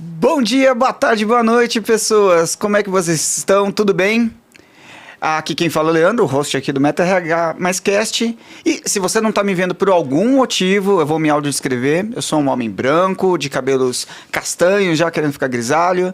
Bom dia, boa tarde, boa noite, pessoas. Como é que vocês estão? Tudo bem? Aqui quem fala é o Leandro, o host aqui do Meta RH Mais Cast. E se você não está me vendo por algum motivo, eu vou me audiodescrever. Eu sou um homem branco, de cabelos castanhos, já querendo ficar grisalho.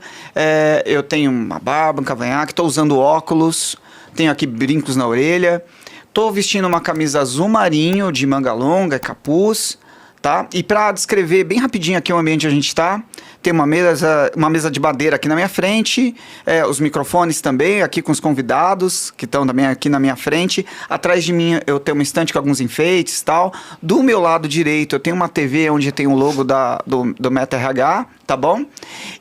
Eu tenho uma barba, um cavanhaque, estou usando óculos, tenho aqui brincos na orelha. Estou vestindo uma camisa azul marinho, de manga longa, capuz, tá? E para descrever bem rapidinho aqui o ambiente onde a gente está, tem uma mesa de madeira aqui na minha frente, os microfones também aqui com os convidados que estão também aqui na minha frente. Atrás de mim eu tenho uma estante com alguns enfeites e tal. Do meu lado direito eu tenho uma TV onde tem o logo do Meta RH, tá bom?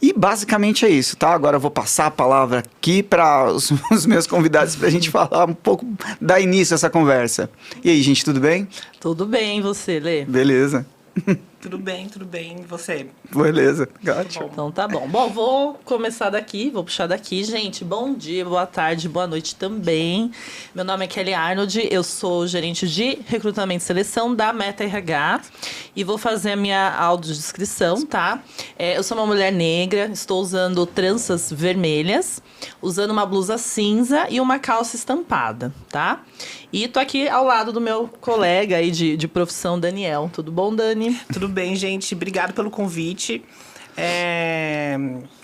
E basicamente é isso, tá? Agora eu vou passar a palavra aqui para os meus convidados para a gente falar um pouco, dar início a essa conversa. E aí, gente, tudo bem? Tudo bem, e você, Lê? Beleza. Tudo bem, e você? Beleza, ótimo. Então tá bom. Bom, vou começar daqui, vou puxar daqui. Gente, bom dia, boa tarde, boa noite também. Meu nome é Kelly Arnold, eu sou gerente de recrutamento e seleção da Meta RH e vou fazer a minha audiodescrição, tá? Eu sou uma mulher negra, estou usando tranças vermelhas, usando uma blusa cinza e uma calça estampada, tá? E tô aqui ao lado do meu colega aí de profissão, Daniel. Tudo bom, Dani? Tudo bem, gente. Obrigado pelo convite.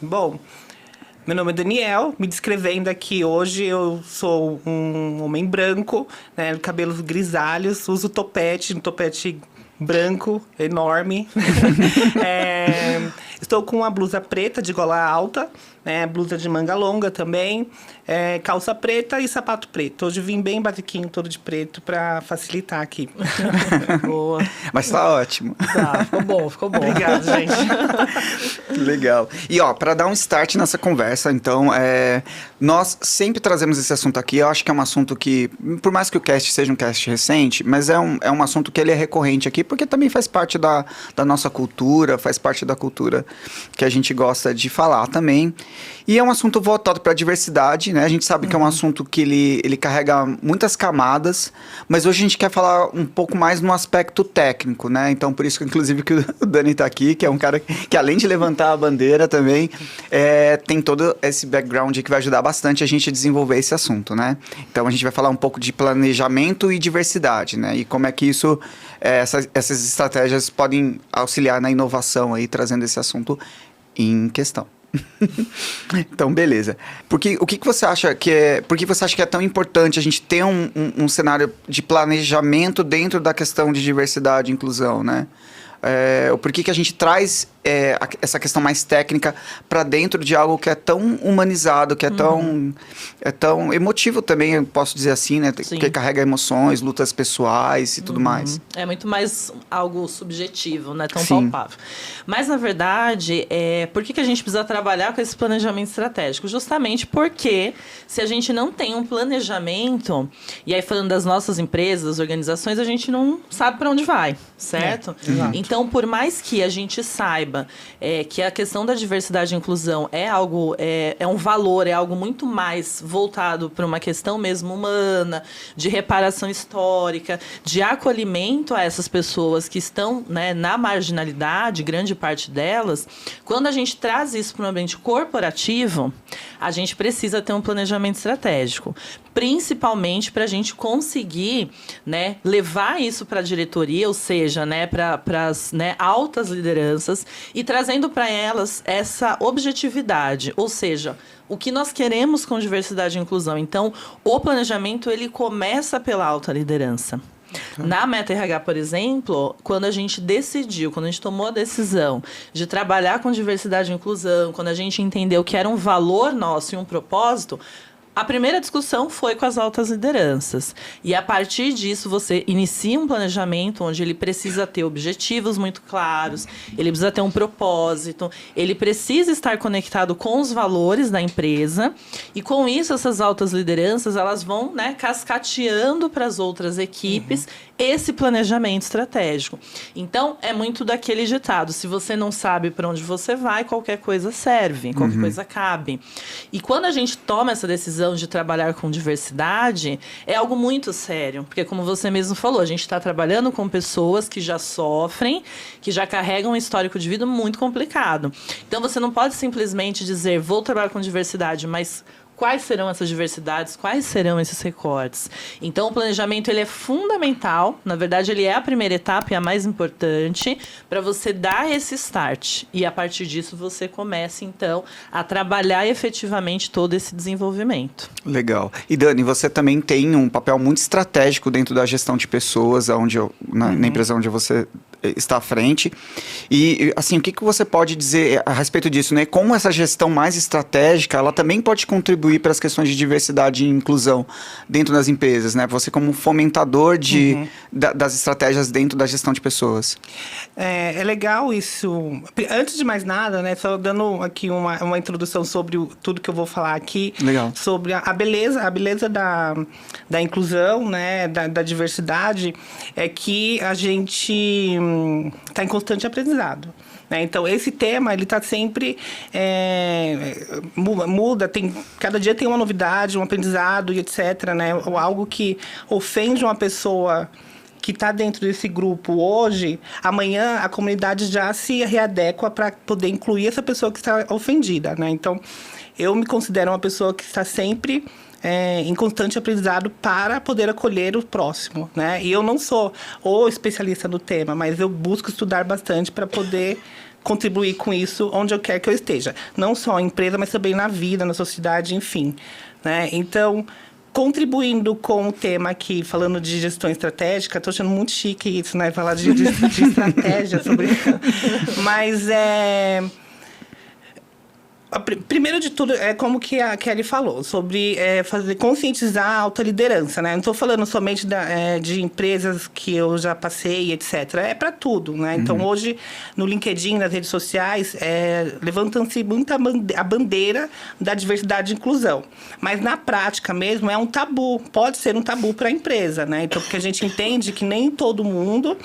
Bom, meu nome é Daniel. Me descrevendo aqui hoje, eu sou um homem branco, né, cabelos grisalhos, uso topete, um topete branco, enorme. Estou com uma blusa preta de gola alta, blusa de manga longa também, calça preta e sapato preto. Hoje vim bem basiquinho, todo de preto, para facilitar aqui. Boa. Mas tá ótimo. Tá, ficou bom, ficou bom. Obrigada, gente. Legal. E ó, para dar um start nessa conversa, então, nós sempre trazemos esse assunto aqui. Eu acho que é um assunto que, por mais que o cast seja um cast recente, mas é um assunto que ele é recorrente aqui, porque também faz parte da nossa cultura, faz parte da cultura que a gente gosta de falar também. E é um assunto voltado para a diversidade, né? A gente sabe que é um assunto que ele carrega muitas camadas, mas hoje a gente quer falar um pouco mais no aspecto técnico, né? Então, por isso que, inclusive, que o Dani está aqui, que é um cara que, além de levantar a bandeira também, tem todo esse background que vai ajudar bastante a gente a desenvolver esse assunto, né? Então, a gente vai falar um pouco de planejamento e diversidade, né? E como é que isso, essas estratégias podem auxiliar na inovação aí, trazendo esse assunto em questão. Então, beleza. O que você acha por que você acha que é tão importante a gente ter um cenário de planejamento dentro da questão de diversidade e inclusão, né? Por que a gente traz essa questão mais técnica para dentro de algo que é tão humanizado, que é tão emotivo também, eu posso dizer assim, né? Sim. Que carrega emoções, lutas pessoais e tudo mais. É muito mais algo subjetivo, não é tão Sim. palpável. Mas, na verdade, por que a gente precisa trabalhar com esse planejamento estratégico? Justamente porque se a gente não tem um planejamento, e aí falando das nossas empresas, das organizações, a gente não sabe para onde vai, certo? Então, por mais que a gente saiba que a questão da diversidade e inclusão é algo, é um valor, é algo muito mais voltado para uma questão mesmo humana, de reparação histórica, de acolhimento a essas pessoas que estão, né, na marginalidade, grande parte delas, quando a gente traz isso para um ambiente corporativo, a gente precisa ter um planejamento estratégico, principalmente para a gente conseguir, né, levar isso para a diretoria, ou seja, né, para as, né, altas lideranças, e trazendo para elas essa objetividade, ou seja, o que nós queremos com diversidade e inclusão. Então, o planejamento ele começa pela alta liderança. Na Meta RH, por exemplo, quando a gente decidiu, quando a gente tomou a decisão de trabalhar com diversidade e inclusão, quando a gente entendeu que era um valor nosso e um propósito, a primeira discussão foi com as altas lideranças. E a partir disso, você inicia um planejamento onde ele precisa ter objetivos muito claros, ele precisa ter um propósito, ele precisa estar conectado com os valores da empresa. E com isso, essas altas lideranças, elas vão, né, cascateando para as outras equipes esse planejamento estratégico. Então, é muito daquele ditado: se você não sabe para onde você vai, qualquer coisa serve, qualquer coisa cabe. E quando a gente toma essa decisão questão de trabalhar com diversidade é algo muito sério, porque como você mesmo falou, a gente está trabalhando com pessoas que já sofrem, que já carregam um histórico de vida muito complicado. Então você não pode simplesmente dizer, vou trabalhar com diversidade, mas quais serão essas diversidades, quais serão esses recortes. Então, o planejamento ele é fundamental, na verdade, ele é a primeira etapa e a mais importante para você dar esse start. E, a partir disso, você começa, então, a trabalhar efetivamente todo esse desenvolvimento. Legal. E, Dani, você também tem um papel muito estratégico dentro da gestão de pessoas, na empresa onde você está à frente. E, assim, o que você pode dizer a respeito disso, né? Como essa gestão mais estratégica, ela também pode contribuir para as questões de diversidade e inclusão dentro das empresas, né? Você como fomentador das estratégias dentro da gestão de pessoas. É legal isso. Antes de mais nada, né? Só dando aqui uma introdução sobre tudo que eu vou falar aqui. Legal. Sobre a beleza da inclusão, né? Da diversidade, é que a gente está em constante aprendizado. Então, esse tema, ele está sempre... muda, cada dia tem uma novidade, um aprendizado e etc. Né? Ou algo que ofende uma pessoa que está dentro desse grupo hoje, amanhã a comunidade já se readequa para poder incluir essa pessoa que está ofendida. Né? Então, eu me considero uma pessoa que está sempre... em constante aprendizado para poder acolher o próximo, né? E eu não sou o especialista no tema, mas eu busco estudar bastante para poder contribuir com isso onde eu quero que eu esteja. Não só em empresa, mas também na vida, na sociedade, enfim. Né? Então, contribuindo com o tema aqui, falando de gestão estratégica, estou achando muito chique isso, né? Falar de estratégia sobre isso. Mas primeiro de tudo, é como que a Kelly falou, sobre conscientizar a alta liderança, né? Não estou falando somente de empresas que eu já passei, etc. É para tudo, né? Então, hoje, no LinkedIn, nas redes sociais, levantam-se muito a bandeira da diversidade e inclusão. Mas, na prática mesmo, é um tabu. Pode ser um tabu para a empresa, né? Então, porque a gente entende que nem todo mundo...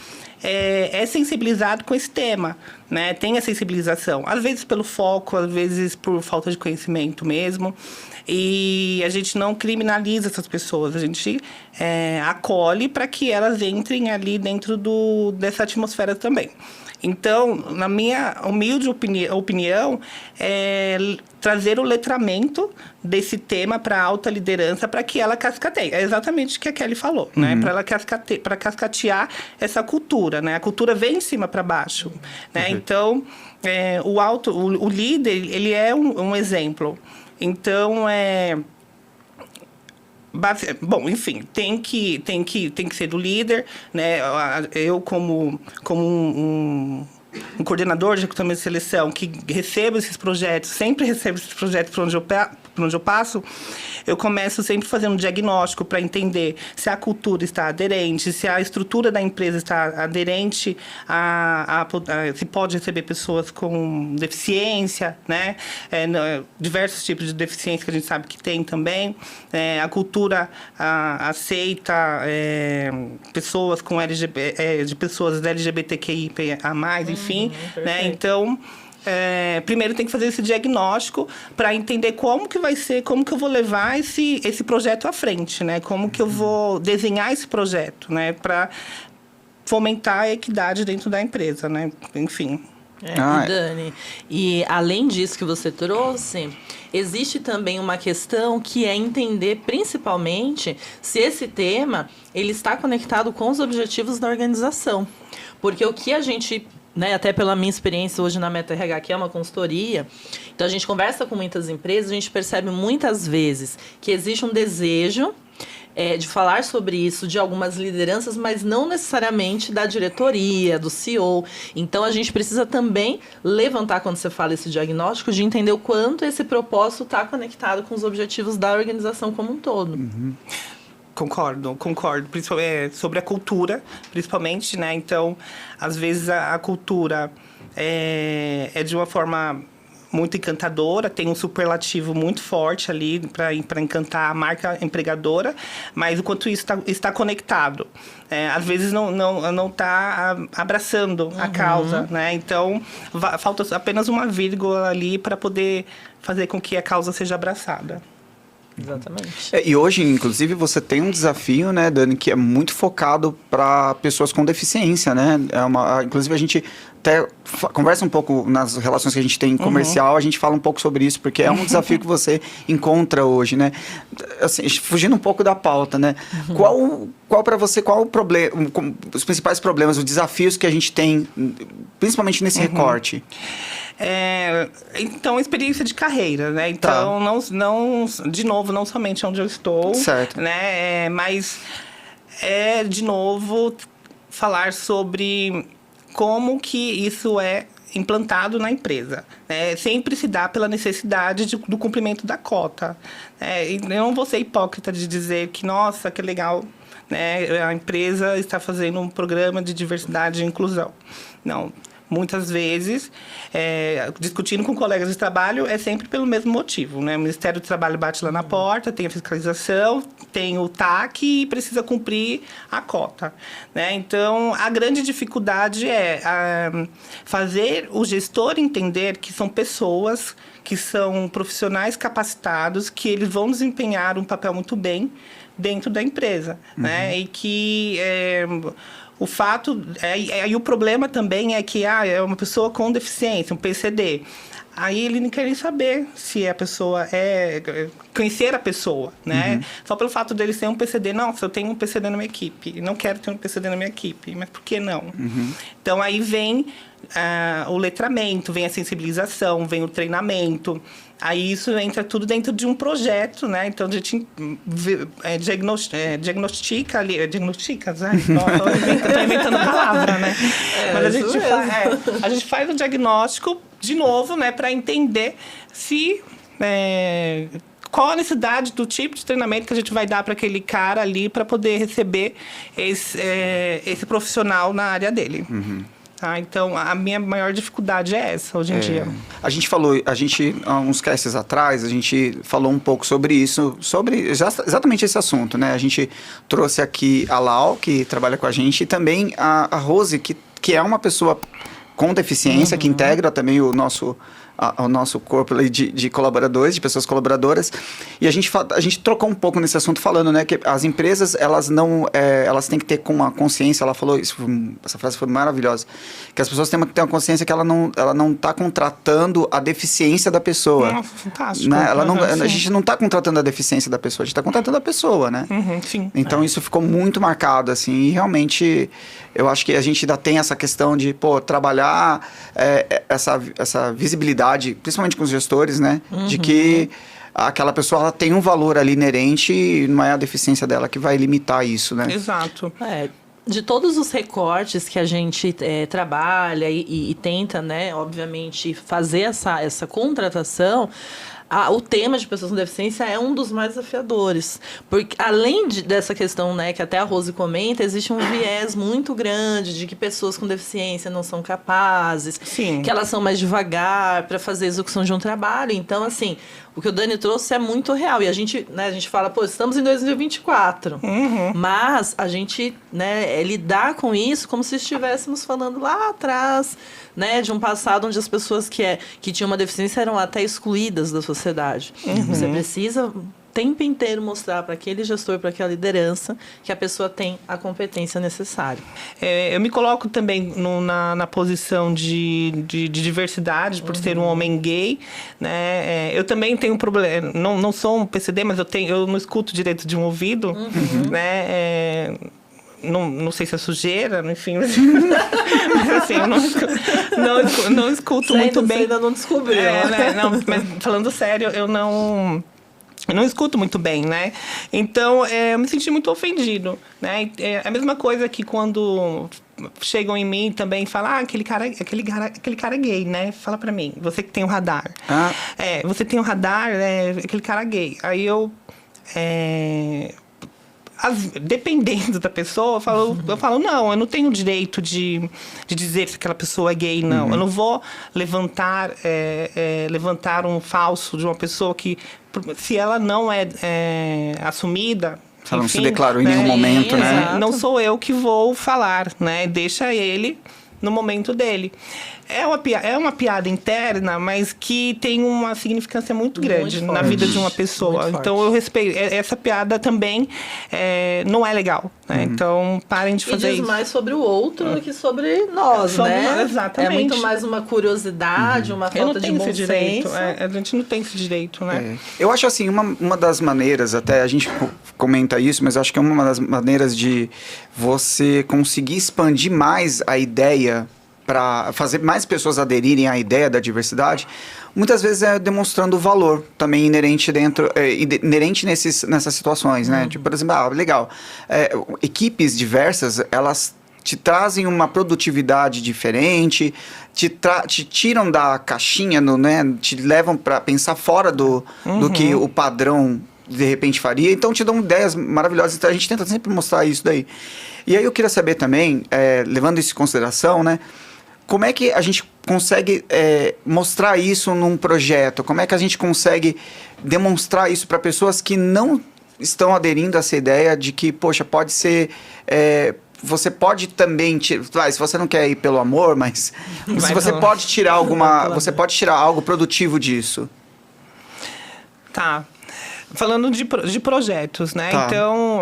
é sensibilizado com esse tema, né? Tem a sensibilização, às vezes pelo foco, às vezes por falta de conhecimento mesmo, e a gente não criminaliza essas pessoas, a gente acolhe para que elas entrem ali dentro dessa atmosfera também. Então, na minha humilde opinião, trazer o letramento desse tema para a alta liderança para que ela cascateie. É exatamente o que a Kelly falou, né? Para ela cascatear essa cultura, né? A cultura vem de cima para baixo, né? Então, o líder, ele é um exemplo. Então, bom, enfim, tem que ser do líder, né? Eu, como um coordenador de recrutamento e seleção que recebo esses projetos, sempre recebo esses projetos por onde eu passo, eu começo sempre fazendo um diagnóstico para entender se a cultura está aderente, se a estrutura da empresa está aderente se pode receber pessoas com deficiência, né? Diversos tipos de deficiência que a gente sabe que tem também. A cultura aceita pessoas com de pessoas LGBTQI a mais, enfim, né? Então, primeiro tem que fazer esse diagnóstico para entender como que vai ser, como que eu vou levar esse projeto à frente, né? Como que eu vou desenhar esse projeto, né? Para fomentar a equidade dentro da empresa, né? Enfim. Dani, e além disso que você trouxe, existe também uma questão que é entender principalmente se esse tema ele está conectado com os objetivos da organização. Porque o que a gente... Né, até pela minha experiência hoje na Meta RH, que é uma consultoria, então a gente conversa com muitas empresas, a gente percebe muitas vezes que existe um desejo de falar sobre isso de algumas lideranças, mas não necessariamente da diretoria, do CEO. Então, a gente precisa também levantar, quando você fala esse diagnóstico, de entender o quanto esse propósito está conectado com os objetivos da organização como um todo. Concordo. Principalmente, sobre a cultura, principalmente, né? Então, às vezes a cultura é de uma forma muito encantadora, tem um superlativo muito forte ali para encantar a marca empregadora, mas o quanto isso está conectado. Às vezes não está abraçando a causa, né? Então, falta apenas uma vírgula ali para poder fazer com que a causa seja abraçada. Exatamente. E hoje, inclusive, você tem um desafio, né, Dani, que é muito focado para pessoas com deficiência, né? Inclusive, a gente até conversa um pouco nas relações que a gente tem em comercial, a gente fala um pouco sobre isso, porque é um desafio que você encontra hoje, né? Assim, fugindo um pouco da pauta, né? Qual para você, qual o problema, os principais problemas, os desafios que a gente tem, principalmente nesse recorte? Então, experiência de carreira, né? Então, de novo, não somente onde eu estou, certo, né? Mas de novo, falar sobre como que isso é implantado na empresa. Sempre se dá pela necessidade do cumprimento da cota. E eu não vou ser hipócrita de dizer que, nossa, que legal, né? A empresa está fazendo um programa de diversidade e inclusão. Não. Muitas vezes, discutindo com colegas de trabalho, é sempre pelo mesmo motivo, né? O Ministério do Trabalho bate lá na porta, tem a fiscalização, tem o TAC e precisa cumprir a cota, né? Então, a grande dificuldade é fazer o gestor entender que são pessoas, que são profissionais capacitados, que eles vão desempenhar um papel muito bem dentro da empresa, né? E que... o fato... E o problema também é que é uma pessoa com deficiência, um PCD. Aí ele não quer nem saber se a pessoa conhecer a pessoa, né? Só pelo fato dele ser um PCD. Não, se eu tenho um PCD na minha equipe, não quero ter um PCD na minha equipe. Mas por que não? Então, aí vem o letramento, vem a sensibilização, vem o treinamento. Aí isso entra tudo dentro de um projeto, né? Então, a gente diagnostica ali... Diagnostica, né? Estou inventando palavra, né? Mas a gente faz o diagnóstico, de novo, né? Para entender se... qual a necessidade do tipo de treinamento que a gente vai dar para aquele cara ali para poder receber esse profissional na área dele. Então, a minha maior dificuldade é essa, hoje em dia. A gente, há uns casts atrás, a gente falou um pouco sobre isso, sobre exatamente esse assunto, né? A gente trouxe aqui a Lau, que trabalha com a gente, e também a Rose, que é uma pessoa com deficiência, que integra também o nosso corpo de colaboradores, de pessoas colaboradoras. E a gente trocou um pouco nesse assunto falando, né, que as empresas, elas têm que ter com uma consciência, ela falou isso, essa frase foi maravilhosa, que as pessoas têm que ter uma consciência que ela não está contratando a deficiência da pessoa. Nossa, fantástico. Né? A gente não está contratando a deficiência da pessoa, a gente está contratando a pessoa, né? Sim. Então isso ficou muito marcado, assim, e realmente eu acho que a gente ainda tem essa questão de, trabalhar essa visibilidade, principalmente com os gestores, né? De que aquela pessoa ela tem um valor ali inerente e não é a deficiência dela que vai limitar isso, né? Exato. De todos os recortes que a gente trabalha e tenta, né, obviamente, fazer essa contratação, o tema de pessoas com deficiência é um dos mais desafiadores. Porque, além dessa questão, né, que até a Rose comenta, existe um viés muito grande de que pessoas com deficiência não são capazes, Sim. que elas são mais devagar para fazer a execução de um trabalho. Então, assim, o que o Dani trouxe é muito real. E a gente fala, estamos em 2024. Mas a gente, né, lidar com isso como se estivéssemos falando lá atrás, né, de um passado onde as pessoas que tinham uma deficiência eram até excluídas da sociedade. Você precisa o tempo inteiro mostrar para aquele gestor, para aquela liderança, que a pessoa tem a competência necessária. Eu me coloco também na posição de diversidade, por ser um homem gay, né? Eu também tenho um problema, não sou um PCD, mas eu não escuto direito de um ouvido, né? Não sei se é sujeira, enfim. Mas assim, eu não escuto muito bem. Você ainda não descobriu. Né? Mas falando sério, eu não escuto muito bem, né? Então, eu me senti muito ofendido, né? É a mesma coisa que quando chegam em mim também e falam, aquele cara é gay, né? Fala pra mim, você que tem o radar. Você tem o radar, aquele cara gay. Aí eu... dependendo da pessoa, eu falo, não, eu não tenho o direito de dizer se aquela pessoa é gay, não. Eu não vou levantar um falso de uma pessoa que, se ela não é assumida... Ela não se declarou em nenhum momento, né? Não sou eu que vou falar, né? Deixa ele no momento dele. é uma piada interna, mas que tem uma significância muito grande Muito na forte. vida de uma pessoa. Muito Então, eu respeito. Essa piada também não é legal, né? Então, parem de E fazer diz isso. mais sobre o outro do que sobre nós, Sobre né? nós, exatamente. É muito mais uma curiosidade, uma Eu não falta de tenho bom esse direito. senso. A gente não tem esse direito, né? Eu acho assim, uma das maneiras, até a gente comenta isso, mas eu acho que é uma das maneiras de você conseguir expandir mais a ideia para fazer mais pessoas aderirem à ideia da diversidade, muitas vezes é demonstrando o valor também inerente nessas situações, né? Tipo, por exemplo, legal, equipes diversas, elas te trazem uma produtividade diferente, te tiram da caixinha, né? Te levam para pensar fora do que o padrão de repente faria, então te dão ideias maravilhosas, então a gente tenta sempre mostrar isso daí. E aí eu queria saber também, levando isso em consideração, né? Como é que a gente consegue mostrar isso num projeto? Como é que a gente consegue demonstrar isso para pessoas que não estão aderindo a essa ideia de que, poxa, pode ser... você pode também... se você não quer ir pelo amor, mas se você pode tirar você pode tirar algo produtivo disso. Tá. Falando de projetos, né? Tá. Então,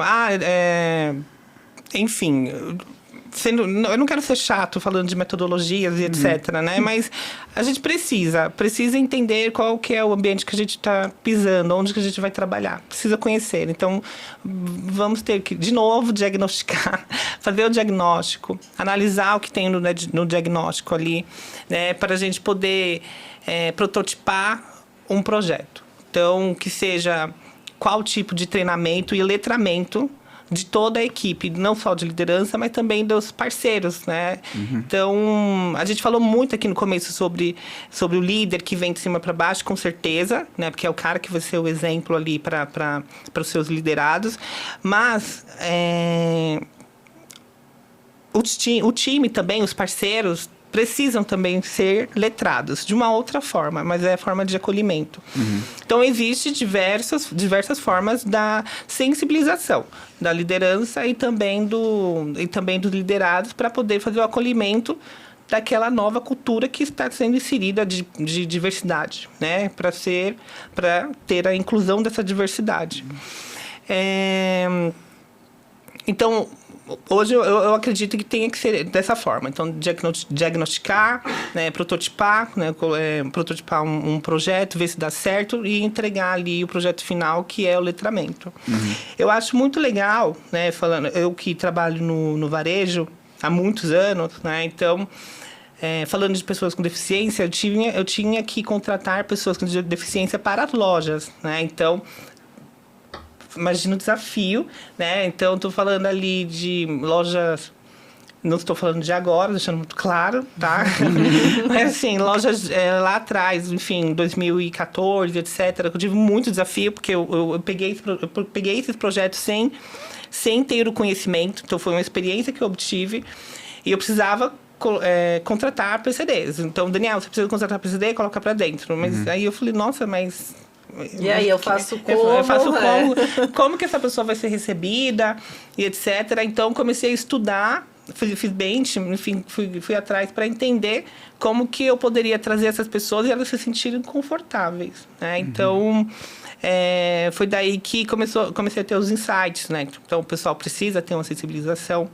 enfim, eu não quero ser chato falando de metodologias e etc, né? Mas a gente precisa entender qual que é o ambiente que a gente está pisando, onde que a gente vai trabalhar. Precisa conhecer. Então, vamos ter que, de novo, diagnosticar, fazer o diagnóstico, analisar o que tem no diagnóstico ali, né? Para a gente poder prototipar um projeto. Então, que seja qual tipo de treinamento e letramento de toda a equipe, não só de liderança, mas também dos parceiros, né? Então, a gente falou muito aqui no começo sobre o líder que vem de cima para baixo, com certeza, né? Porque é o cara que vai ser o exemplo ali para os seus liderados. Mas o time também, os parceiros, precisam também ser letrados de uma outra forma, mas é a forma de acolhimento. Então, existe diversas formas da sensibilização da liderança e também dos liderados para poder fazer o acolhimento daquela nova cultura que está sendo inserida de diversidade, né? Para ter a inclusão dessa diversidade. Então, hoje eu acredito que tenha que ser dessa forma. Então, diagnosticar, né, prototipar, né, prototipar um projeto, ver se dá certo e entregar ali o projeto final, que é o letramento. Eu acho muito legal, né, eu que trabalho no varejo há muitos anos, né, então, falando de pessoas com deficiência, eu tinha que contratar pessoas com deficiência para as lojas, né, então... Imagina o desafio, né? Então, estou falando ali de lojas... Não estou falando de agora, deixando muito claro, tá? Mas, assim, lojas lá atrás, enfim, 2014, etc. Eu tive muito desafio, porque eu peguei esses projetos sem ter o conhecimento. Então, foi uma experiência que eu obtive. E eu precisava contratar PCDs. Então, Daniel, você precisa contratar PCD? Coloca para dentro. Mas aí eu falei, nossa, mas... E aí, eu faço como? Eu faço como? Como que essa pessoa vai ser recebida e etc. Então, comecei a estudar, fiz bench, enfim, fui atrás para entender como que eu poderia trazer essas pessoas e elas se sentirem confortáveis, né? Então, foi daí que comecei a ter os insights, né? Então, o pessoal precisa ter uma sensibilização,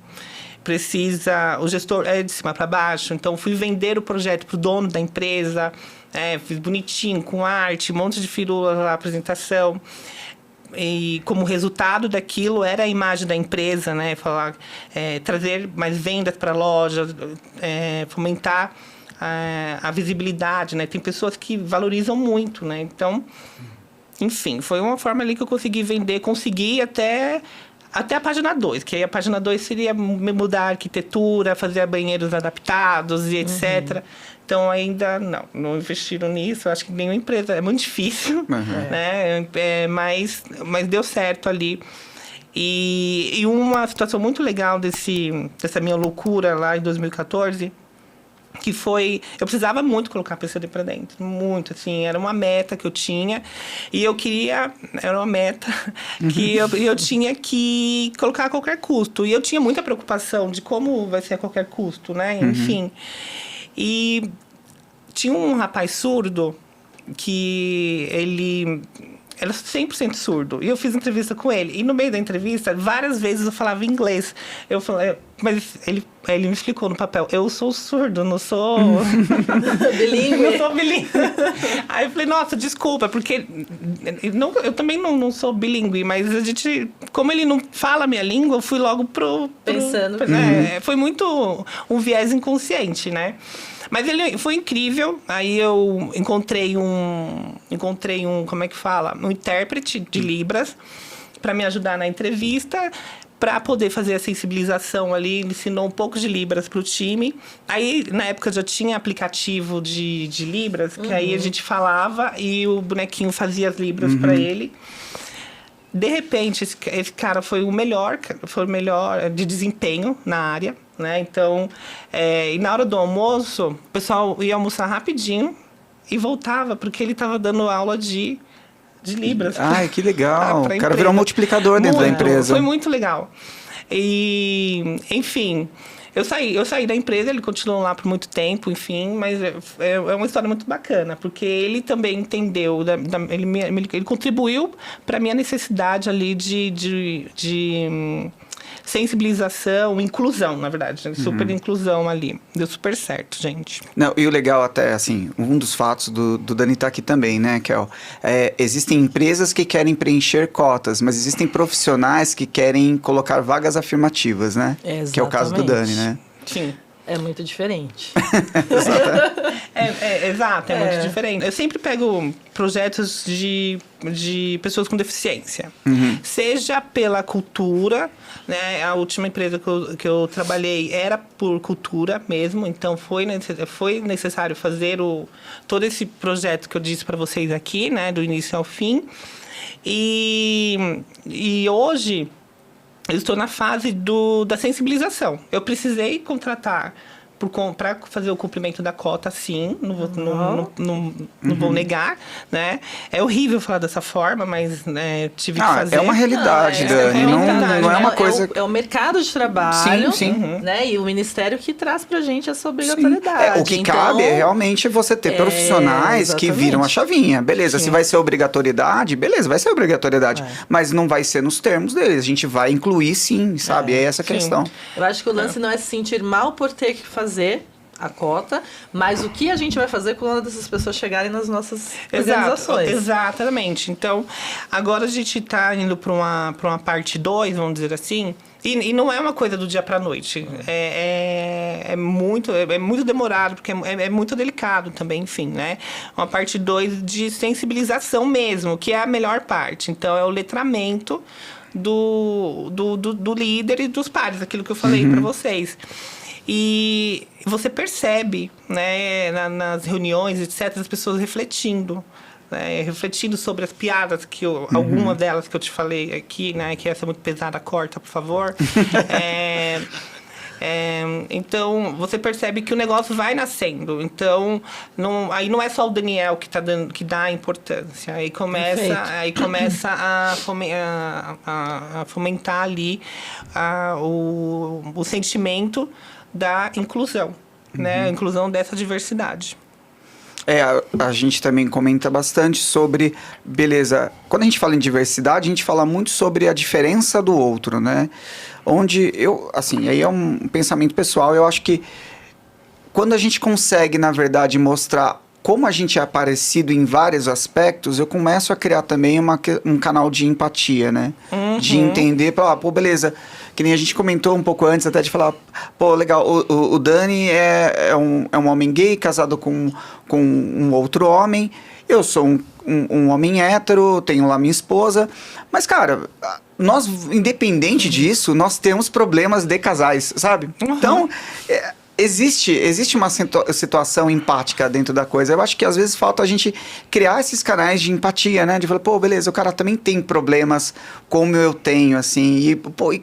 o gestor é de cima para baixo. Então, fui vender o projeto para o dono da empresa, fiz bonitinho, com arte, um monte de firula lá, apresentação. E como resultado daquilo era a imagem da empresa, né? Trazer mais vendas para a loja, fomentar a visibilidade, né? Tem pessoas que valorizam muito, né? Então, enfim, foi uma forma ali que eu consegui vender, consegui até a página 2, que aí a página 2 seria mudar a arquitetura, fazer banheiros adaptados e etc. Então, ainda não investiram nisso. Eu acho que nenhuma empresa... É muito difícil, né? Mas deu certo ali. E uma situação muito legal dessa minha loucura lá em 2014... que foi... Eu precisava muito colocar PCD para dentro. Muito, assim. Era uma meta que eu tinha. E eu queria... Era uma meta que eu tinha que colocar a qualquer custo. E eu tinha muita preocupação de como vai ser a qualquer custo, né? Enfim... E tinha um rapaz surdo que ele era 100% surdo. E eu fiz entrevista com ele. E no meio da entrevista, várias vezes eu falava inglês. Eu falei, mas ele me explicou no papel, eu sou surdo, não sou... Bilíngue. Eu sou bilíngue. Aí eu falei, nossa, desculpa, porque eu também não sou bilíngue, mas a gente, como ele não fala a minha língua, eu fui logo Pensando. Foi muito um viés inconsciente, né? Mas ele foi incrível. Aí eu encontrei um, como é que fala? Um intérprete de Libras para me ajudar na entrevista, para poder fazer a sensibilização ali. Ele ensinou um pouco de Libras para o time. Aí, na época, já tinha aplicativo de Libras, que aí a gente falava e o bonequinho fazia as Libras para ele. De repente, esse cara foi o melhor de desempenho na área, né? Então, e na hora do almoço, o pessoal ia almoçar rapidinho e voltava, porque ele estava dando aula de Libras. Ai, que legal. O cara virou um multiplicador dentro da empresa. Foi muito legal. E, enfim, eu saí da empresa, ele continuou lá por muito tempo, enfim, mas é uma história muito bacana, porque ele também entendeu, ele contribuiu para a minha necessidade ali de sensibilização, inclusão, na verdade, super inclusão ali. Deu super certo, gente. Não, e o legal até, assim, um dos fatos do Dani tá aqui também, né, Kel? Existem empresas que querem preencher cotas, mas existem profissionais que querem colocar vagas afirmativas, né? Exatamente. Que é o caso do Dani, né? Sim. É muito diferente. Exato, é muito diferente. Eu sempre pego projetos de pessoas com deficiência. Seja pela cultura, né? A última empresa que eu trabalhei era por cultura mesmo, então foi necessário fazer todo esse projeto que eu disse para vocês aqui, né? Do início ao fim. E hoje... eu estou na fase da sensibilização. Eu precisei contratar para fazer o cumprimento da cota, sim. Não vou negar, né? É horrível falar dessa forma, mas né, tive que fazer. É uma realidade, Dani. Não é uma coisa... É o mercado de trabalho, sim. Né? E o Ministério que traz pra gente essa obrigatoriedade. O que cabe é realmente você ter profissionais que viram a chavinha. Beleza, se vai ser obrigatoriedade, beleza, vai ser obrigatoriedade. Mas não vai ser nos termos deles. A gente vai incluir, sim, sabe? É essa a questão. Eu acho que o lance não é se sentir mal por ter que fazer a cota, mas o que a gente vai fazer quando essas pessoas chegarem nas nossas organizações. Exatamente. Então, agora a gente está indo para uma parte 2, vamos dizer assim, e não é uma coisa do dia para a noite. É muito demorado, porque é muito delicado também, enfim, né? Uma parte 2 de sensibilização mesmo, que é a melhor parte. Então, é o letramento do líder e dos pares, aquilo que eu falei para vocês. E você percebe, né, nas reuniões, etc., as pessoas refletindo, né, refletindo sobre as piadas que alguma delas que eu te falei aqui, né, que essa é muito pesada, corta, por favor. Então, você percebe que o negócio vai nascendo. Então, aí não é só o Daniel que dá a importância. Aí começa a fomentar ali o sentimento da inclusão, né? A inclusão dessa diversidade. A gente também comenta bastante sobre, beleza, quando a gente fala em diversidade, a gente fala muito sobre a diferença do outro, né? Onde aí é um pensamento pessoal, eu acho que quando a gente consegue, na verdade, mostrar como a gente é parecido em vários aspectos, eu começo a criar também um canal de empatia, né? De entender, beleza, que nem a gente comentou um pouco antes até de falar, legal, o Dani é um homem gay casado com um outro homem, eu sou um homem hétero, tenho lá minha esposa, mas, cara, nós, independente disso, nós temos problemas de casais, sabe? Então... Existe uma situação empática dentro da coisa. Eu acho que às vezes falta a gente criar esses canais de empatia, né? De falar, beleza, o cara também tem problemas como eu tenho, assim. E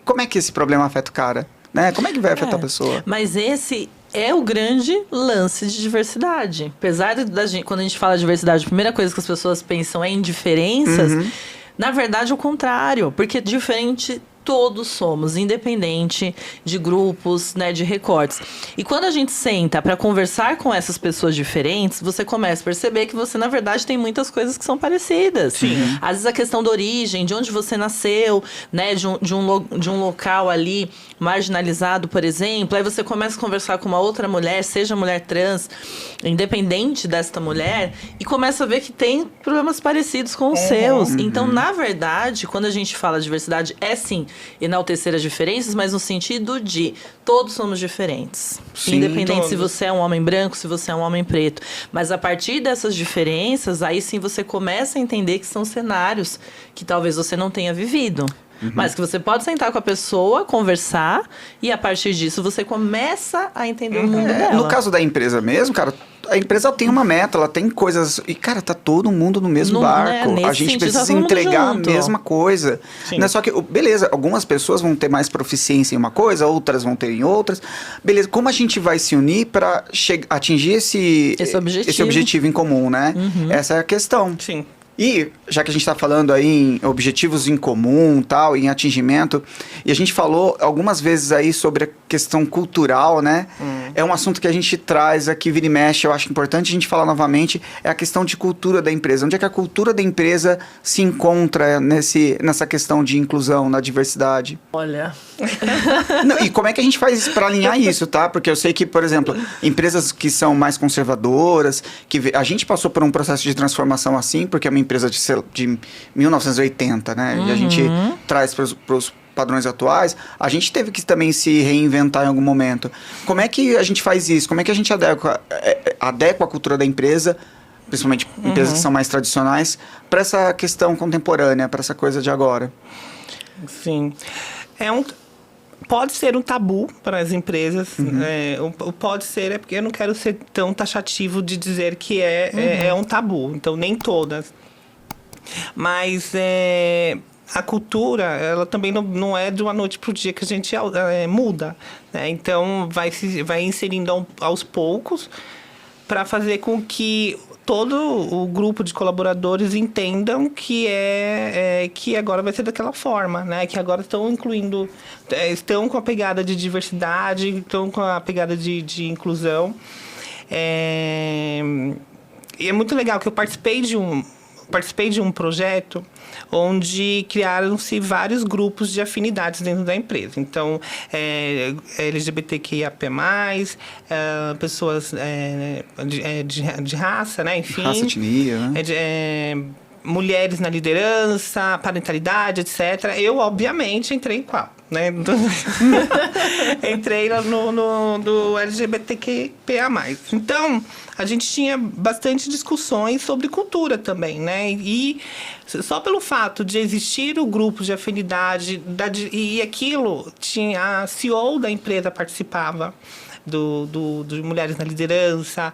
como é que esse problema afeta o cara? Né? Como é que vai afetar a pessoa? Mas esse é o grande lance de diversidade. Apesar da gente, quando a gente fala de diversidade, a primeira coisa que as pessoas pensam é em diferenças. Na verdade, o contrário. Porque diferente todos somos, independente de grupos, né, de recortes. E quando a gente senta para conversar com essas pessoas diferentes, você começa a perceber que você, na verdade, tem muitas coisas que são parecidas. Sim. Às vezes a questão da origem, de onde você nasceu, né, de um local ali marginalizado, por exemplo, aí você começa a conversar com uma outra mulher, seja mulher trans, independente desta mulher, e começa a ver que tem problemas parecidos com os seus. Então, na verdade, quando a gente fala diversidade, é sim enaltecer as diferenças, mas no sentido de todos somos diferentes. Sim, independente todos. se você é um homem branco, se você é um homem preto. Mas a partir dessas diferenças, aí sim você começa a entender que são cenários que talvez você não tenha vivido. Mas que você pode sentar com a pessoa, conversar, e a partir disso você começa a entender o mundo dela. No caso da empresa mesmo, cara, a empresa tem uma meta, ela tem coisas. E, cara, tá todo mundo no mesmo barco. Nesse A gente sentido, precisa tá todo mundo entregar junto. a mesma coisa. Sim. Não é só que, beleza, algumas pessoas vão ter mais proficiência em uma coisa, outras vão ter em outras. Beleza, como a gente vai se unir para atingir esse objetivo em comum, né? Essa é a questão. Sim. E, já que a gente está falando aí em objetivos em comum, tal, em atingimento, e a gente falou algumas vezes aí sobre a questão cultural, né? É um assunto que a gente traz aqui, vira e mexe, eu acho importante a gente falar novamente, é a questão de cultura da empresa. Onde é que a cultura da empresa se encontra nessa questão de inclusão, na diversidade? Olha, Não, e como é que a gente faz isso para alinhar isso, tá? Porque eu sei que, por exemplo, empresas que são mais conservadoras, a gente passou por um processo de transformação assim, porque é uma empresa de 1980, né? E a gente traz para os padrões atuais, a gente teve que também se reinventar em algum momento. Como é que a gente faz isso? Como é que a gente adequa a cultura da empresa, principalmente empresas que são mais tradicionais, para essa questão contemporânea, para essa coisa de agora? Sim. Pode ser um tabu para as empresas. Pode ser, porque eu não quero ser tão taxativo de dizer que é um tabu. Então, nem todas. Mas a cultura, ela também não é de uma noite para o dia que a gente muda. Né? Então, vai inserindo aos poucos para fazer com que todo o grupo de colaboradores entendam que que agora vai ser daquela forma, né? Que agora estão incluindo, estão com a pegada de diversidade, estão com a pegada de inclusão. E é muito legal que eu participei de um projeto onde criaram-se vários grupos de afinidades dentro da empresa. Então, LGBTQIAP+, pessoas de raça, né? Enfim. Raça, etnia, né? Mulheres na liderança, parentalidade, etc. Eu, obviamente, entrei em qual? Né? Entrei do LGBTQIA+. Então, a gente tinha bastante discussões sobre cultura também, né? E só pelo fato de existir o grupo de afinidade, e aquilo, tinha a CEO da empresa participava, de mulheres na liderança,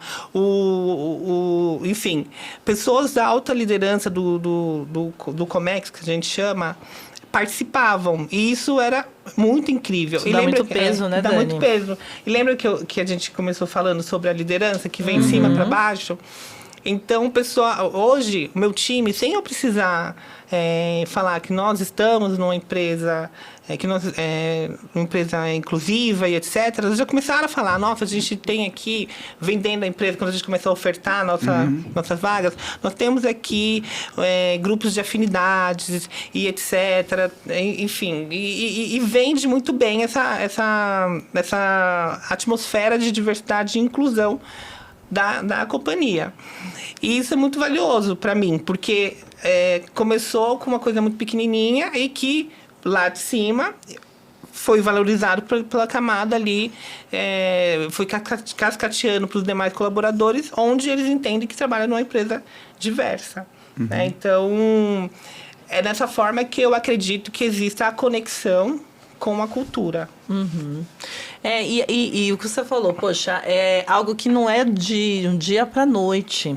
enfim, pessoas da alta liderança do Comex, que a gente chama, participavam. E isso era muito incrível. Isso dá muito peso, né, Dá Dani? muito peso. E lembra que a gente começou falando sobre a liderança, que vem de cima para baixo? Então, pessoal, hoje, o meu time, sem eu precisar falar que nós estamos numa empresa, uma empresa inclusiva e etc., eles já começaram a falar, nossa, a gente tem aqui, vendendo a empresa, quando a gente começou a ofertar nossas vagas, nós temos aqui grupos de afinidades e etc., enfim, e vende muito bem essa atmosfera de diversidade e inclusão da companhia. E isso é muito valioso para mim, porque começou com uma coisa muito pequenininha e que lá de cima foi valorizado pela camada ali, foi cascateando para os demais colaboradores, onde eles entendem que trabalham numa empresa diversa. Né? Então, é dessa forma que eu acredito que exista a conexão com a cultura. E o que você falou, poxa, é algo que não é de um dia para noite.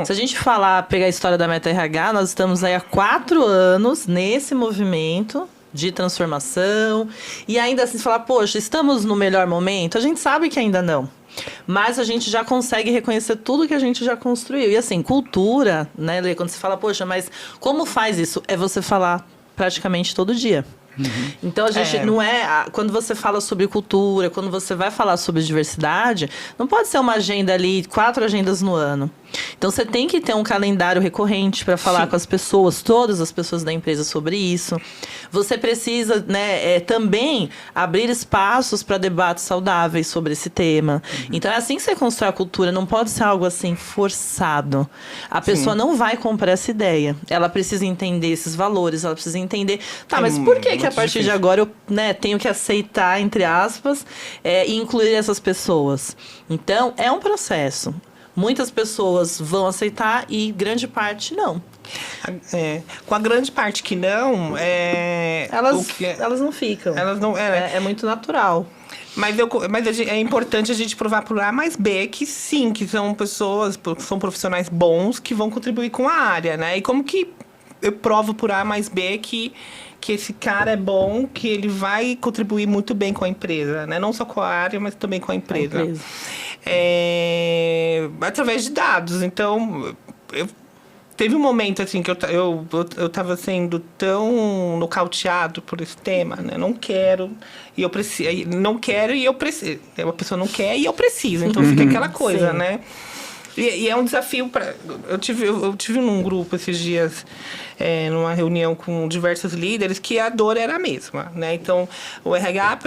Se a gente pegar a história da Meta RH, nós estamos aí há 4 anos nesse movimento de transformação. E ainda assim, falar, poxa, estamos no melhor momento? A gente sabe que ainda não. Mas a gente já consegue reconhecer tudo que a gente já construiu. E assim, cultura, né, Lê? Quando você fala, poxa, mas como faz isso? É você falar praticamente todo dia. Então, a gente não é... Quando você fala sobre cultura, quando você vai falar sobre diversidade, não pode ser uma agenda ali, 4 agendas no ano. Então, você tem que ter um calendário recorrente para falar com as pessoas, todas as pessoas da empresa sobre isso. Você precisa, né, também abrir espaços para debates saudáveis sobre esse tema. Então, é assim que você constrói a cultura. Não pode ser algo assim forçado. A pessoa não vai comprar essa ideia. Ela precisa entender esses valores, ela precisa entender... Tá, mas por que a partir de agora eu, né, tenho que aceitar, entre aspas, e incluir essas pessoas? Então, é um processo. Muitas pessoas vão aceitar e grande parte não. Com a grande parte que não, elas não ficam. Elas não, é muito natural. Mas é importante a gente provar por A mais B que sim, que são pessoas, são profissionais bons que vão contribuir com a área, né? E como que eu provo por A mais B que esse cara é bom, que ele vai contribuir muito bem com a empresa, né? Não só com a área, mas também com a empresa. Através de dados. Então, teve um momento assim que eu estava sendo tão nocauteado por esse tema, né? Não quero e eu preciso. Não quero e eu preciso. A pessoa não quer e eu preciso. Então, fica aquela coisa, né? E é um desafio para... Eu tive num grupo esses dias, numa reunião com diversos líderes, que a dor era a mesma, né? Então, o RH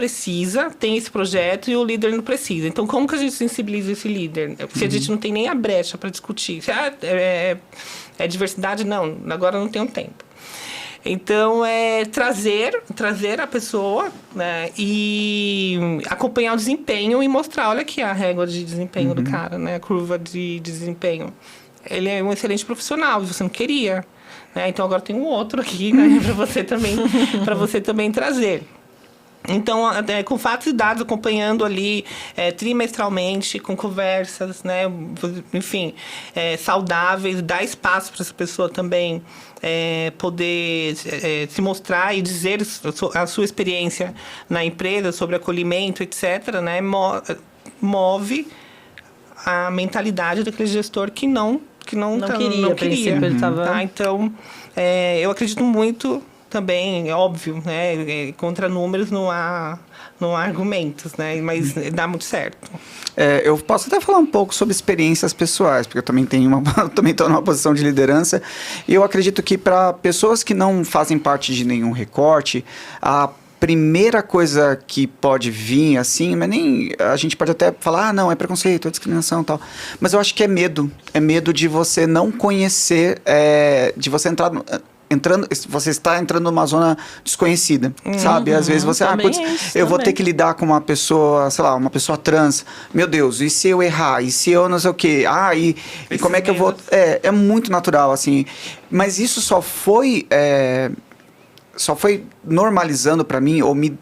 tem esse projeto e o líder não precisa. Então, como que a gente sensibiliza esse líder? Se a gente não tem nem a brecha para discutir. Se é diversidade? Não, agora não tenho tempo. Então, trazer a pessoa, né, e acompanhar o desempenho e mostrar, olha aqui a régua de desempenho do cara, né, a curva de desempenho. Ele é um excelente profissional, você não queria, né? Então, agora tem um outro aqui, né, para você também trazer. Então, com fatos e dados, acompanhando ali trimestralmente, com conversas, né, enfim, saudáveis, dar espaço para essa pessoa também poder se mostrar e dizer a sua experiência na empresa sobre acolhimento, etc., né, move a mentalidade daquele gestor que não queria. Tá? Então, eu acredito muito... Também, é óbvio, né? Contra números não há argumentos, né? Mas dá muito certo. Eu posso até falar um pouco sobre experiências pessoais, porque eu também estou numa posição de liderança, e eu acredito que para pessoas que não fazem parte de nenhum recorte, a primeira coisa que pode vir, assim, mas nem... A gente pode até falar, não, é preconceito, é discriminação e tal. Mas eu acho que é medo. É medo de você não conhecer, de você você está entrando numa zona desconhecida, sabe? Às vezes você, eu vou ter que lidar com uma pessoa, sei lá, uma pessoa trans. Meu Deus, e se eu errar? E se eu não sei o quê? E como é que eu vou... É muito natural, assim. Mas isso só foi normalizando para mim, ou me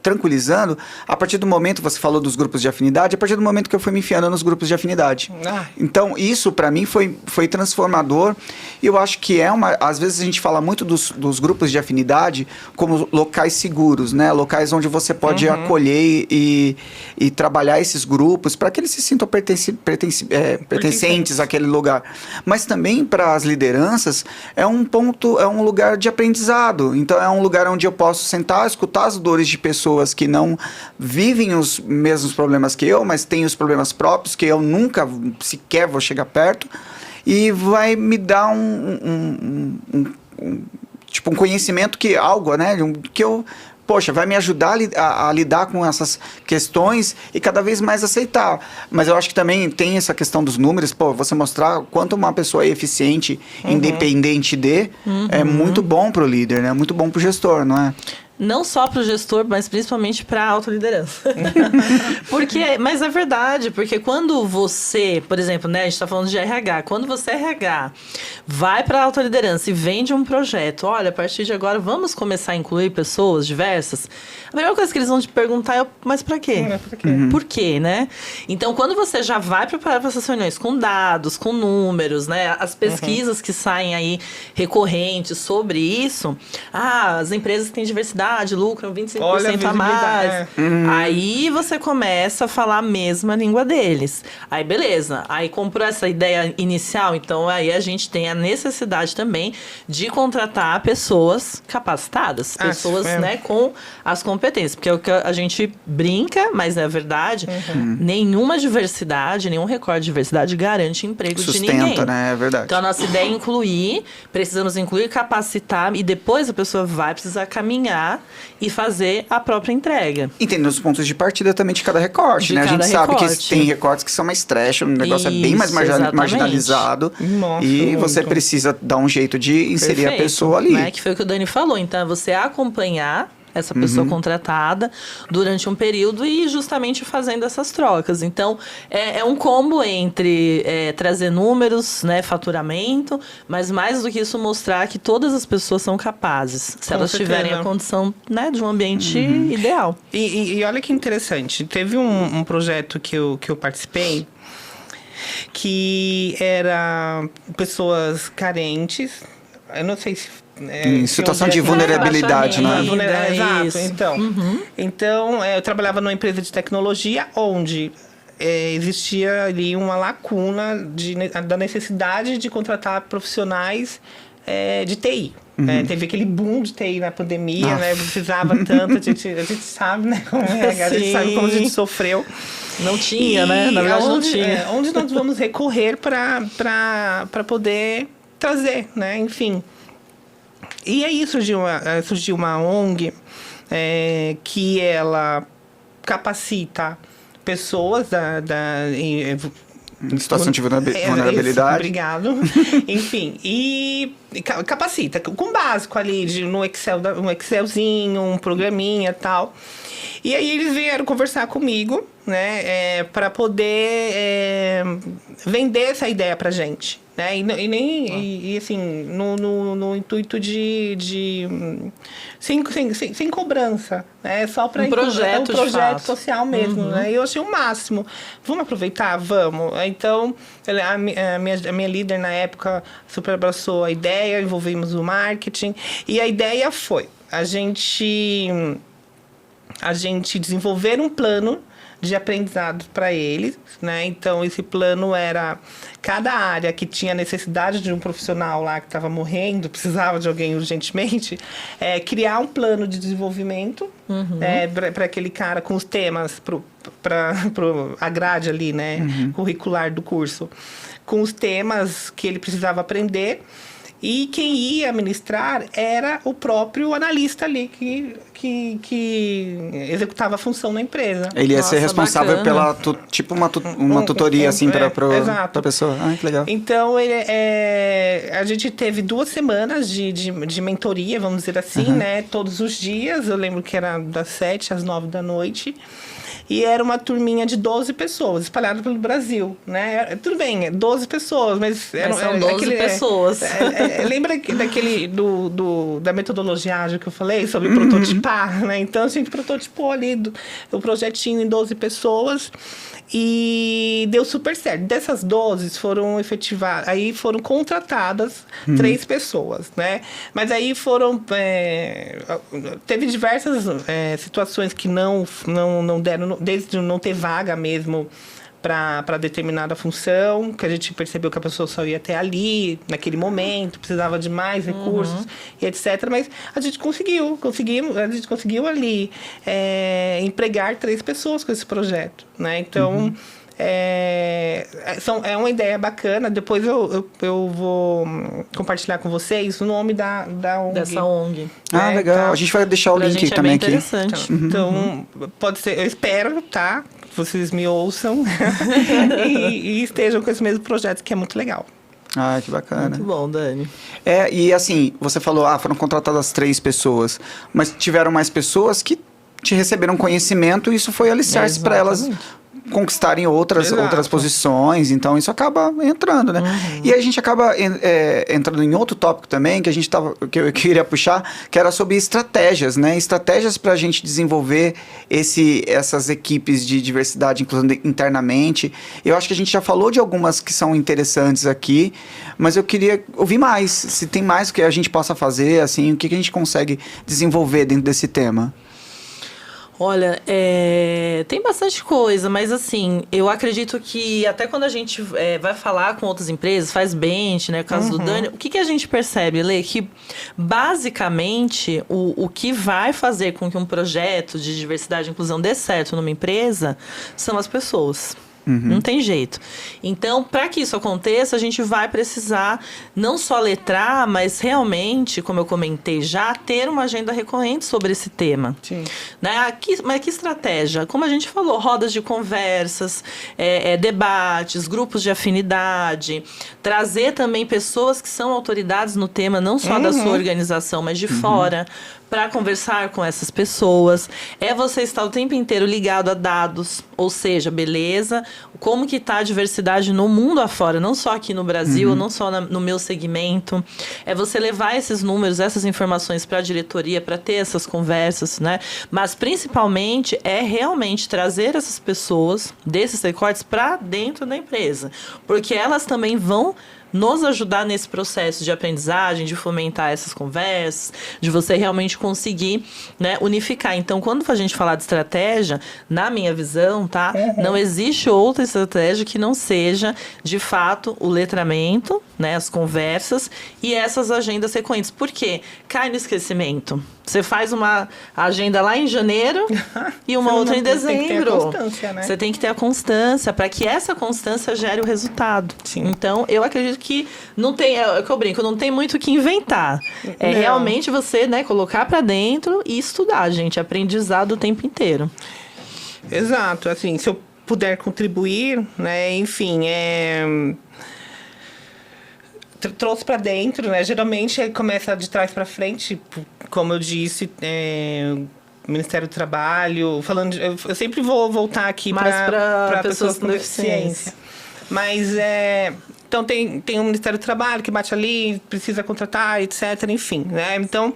tranquilizando, a partir do momento, você falou dos grupos de afinidade, a partir do momento que eu fui me enfiando nos grupos de afinidade. Então, isso para mim foi transformador, e eu acho que às vezes a gente fala muito dos grupos de afinidade como locais seguros, né? Locais onde você pode acolher e trabalhar esses grupos para que eles se sintam pertencentes àquele lugar. Mas também para as lideranças é um lugar de aprendizado. Então, é um lugar onde eu posso sentar, escutar as dores de pessoas que não vivem os mesmos problemas que eu, mas têm os problemas próprios, que eu nunca sequer vou chegar perto, e vai me dar um conhecimento que eu... Poxa, vai me ajudar a lidar com essas questões e cada vez mais aceitar. Mas eu acho que também tem essa questão dos números. Você mostrar quanto uma pessoa é eficiente, independente é muito bom para o líder, né? Muito bom para o gestor, não é? Não só para o gestor, mas principalmente para a autoliderança. Mas é verdade, porque quando você, por exemplo, né, a gente está falando de RH, quando você RH vai para a autoliderança e vende um projeto, olha, a partir de agora vamos começar a incluir pessoas diversas, a primeira coisa que eles vão te perguntar é, mas para quê? Por quê, né? Então, quando você já vai preparar para essas reuniões com dados, com números, né, as pesquisas que saem aí recorrentes sobre isso, as empresas que têm diversidade visibilidade, lucram 25% Olha a a mais. visibilidade, Aí você começa a falar a mesma língua deles. Aí beleza, aí comprou essa ideia inicial, então aí a gente tem a necessidade também de contratar pessoas capacitadas, pessoas, né, com as competências, porque é o que a gente brinca, mas na verdade, nenhuma diversidade, nenhum recorde de diversidade garante emprego de ninguém. Sustenta, né? É verdade. Então, a nossa ideia é incluir, precisamos incluir, capacitar, e depois a pessoa vai precisar caminhar e fazer a própria entrega. Entendendo os pontos de partida também de cada recorte, né? A gente sabe que tem recortes que são mais trash, o negócio é bem mais marginalizado. Nossa, e você precisa dar um jeito de inserir a pessoa ali. Né? Que foi o que o Dani falou. Então, é você acompanhar essa pessoa contratada durante um período e justamente fazendo essas trocas. Então, é um combo entre trazer números, né, faturamento, mas mais do que isso, mostrar que todas as pessoas são capazes, se elas tiverem a condição, né, de um ambiente ideal. E olha que interessante, teve um projeto que eu participei, que era pessoas carentes, eu não sei se... em situação de vulnerabilidade, né? Exato. Então, eu trabalhava numa empresa de tecnologia onde existia ali uma lacuna da necessidade de contratar profissionais de TI. Teve aquele boom de TI na pandemia, né? Precisava tanto, a gente sabe, né? Como a gente sabe como a gente sofreu. Não tinha, né? Na verdade, não tinha. Onde nós vamos recorrer para poder trazer, né? Enfim. E aí surgiu uma ONG que ela capacita pessoas em situação de vulnerabilidade. Obrigado. Enfim, e capacita com básico ali, no Excel, um Excelzinho, um programinha e tal. E aí eles vieram conversar comigo, né, para poder vender essa ideia pra gente. Né? E assim, no intuito sem cobrança, né? Só para um projeto social mesmo, né? E eu achei o máximo. Vamos aproveitar? Vamos. Então, a minha líder na época super abraçou a ideia, envolvemos o marketing, e a ideia foi a gente desenvolver um plano de aprendizado para eles, né? Então, esse plano era cada área que tinha necessidade de um profissional lá que estava morrendo, precisava de alguém urgentemente, criar um plano de desenvolvimento para aquele cara com os temas para a grade ali, né? Curricular do curso, com os temas que ele precisava aprender. E quem ia ministrar era o próprio analista ali que executava a função na empresa. Ele ia ser responsável pela uma tutoria assim para a pessoa. Ah, que legal. Então a gente teve 2 semanas de mentoria, vamos dizer assim, né? Todos os dias. Eu lembro que era das 7 às 9 da noite. E era uma turminha de 12 pessoas, espalhada pelo Brasil, né? Tudo bem, 12 pessoas, mas são 12 pessoas. Lembra da metodologia ágil que eu falei sobre prototipar, né? Então, a gente prototipou ali o projetinho em 12 pessoas e deu super certo. Dessas 12 foram efetivadas, aí foram contratadas 3 pessoas, né? Mas aí teve diversas situações que não deram, desde não ter vaga mesmo para determinada função, que a gente percebeu que a pessoa só ia até ali, naquele momento, precisava de mais recursos e etc. Mas a gente conseguiu ali empregar 3 pessoas com esse projeto, né? Então, é uma ideia bacana. Depois eu vou compartilhar com vocês o nome da ONG. Dessa ONG. Ah, legal. Tá? A gente vai deixar o link também aqui. Interessante. Então, pode ser, eu espero, tá? Que vocês me ouçam e estejam com esse mesmo projeto, que é muito legal. Ah, que bacana. Muito bom, Dani. E assim, você falou, foram contratadas 3 pessoas, mas tiveram mais pessoas que te receberam conhecimento e isso foi alicerce para elas conquistarem outras posições, então isso acaba entrando, né? E a gente acaba entrando em outro tópico também, que eu queria puxar, que era sobre estratégias, né? Estratégias para a gente desenvolver essas equipes de diversidade, inclusive internamente. Eu acho que a gente já falou de algumas que são interessantes aqui, mas eu queria ouvir mais, se tem mais que a gente possa fazer, assim, o que a gente consegue desenvolver dentro desse tema. Olha, tem bastante coisa, mas assim, eu acredito que até quando a gente vai falar com outras empresas, faz bench, né, o caso do Dani, o que a gente percebe, Lê? Que basicamente o que vai fazer com que um projeto de diversidade e inclusão dê certo numa empresa são as pessoas. Não tem jeito. Então, para que isso aconteça, a gente vai precisar não só letrar, mas realmente, como eu comentei já, ter uma agenda recorrente sobre esse tema. Sim. Né? Mas que estratégia? Como a gente falou, rodas de conversas, debates, grupos de afinidade, trazer também pessoas que são autoridades no tema, não só da sua organização, mas de fora, para conversar com essas pessoas. Você estar o tempo inteiro ligado a dados, ou seja, beleza, como que está a diversidade no mundo afora, não só aqui no Brasil, não só no meu segmento. Você levar esses números, essas informações para a diretoria, para ter essas conversas, né? Mas principalmente realmente trazer essas pessoas desses recortes para dentro da empresa, porque elas também vão nos ajudar nesse processo de aprendizagem, de fomentar essas conversas, de você realmente conseguir, né, unificar. Então, quando a gente falar de estratégia, na minha visão, tá? Não existe outra estratégia que não seja, de fato, o letramento, né, as conversas e essas agendas recorrentes. Por quê? Cai no esquecimento. Você faz uma agenda lá em janeiro e uma outra em dezembro. Tem que ter a constância, né? Você tem que ter a constância para que essa constância gere o resultado. Sim. Então, eu acredito que não tem, é o que eu brinco, não tem muito o que inventar. Realmente você, né, colocar para dentro e estudar, gente. Aprendizado o tempo inteiro. Exato. Assim, se eu puder contribuir, né, enfim, trouxe para dentro, né? Geralmente começa de trás para frente, como eu disse, Ministério do Trabalho, eu sempre vou voltar aqui para pessoas com deficiência. Mas então tem o Ministério do Trabalho que bate ali, precisa contratar, etc, enfim, né? Então,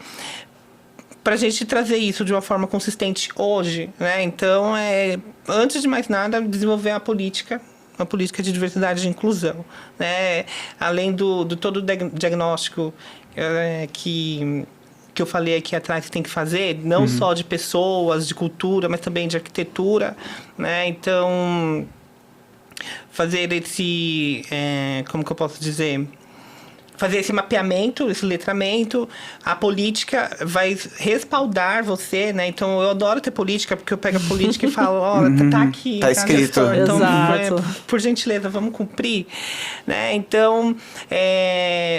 para a gente trazer isso de uma forma consistente hoje, né? Então, antes de mais nada, desenvolver uma política de diversidade e inclusão, né? Além do todo o diagnóstico que eu falei aqui atrás que tem que fazer, não só de pessoas, de cultura, mas também de arquitetura, né? Então, fazer esse, como que eu posso dizer? Fazer esse mapeamento, esse letramento, a política vai respaldar você, né? Então, eu adoro ter política, porque eu pego a política e falo, tá aqui. Tá escrito. Então, Exato. por gentileza, vamos cumprir, né? Então,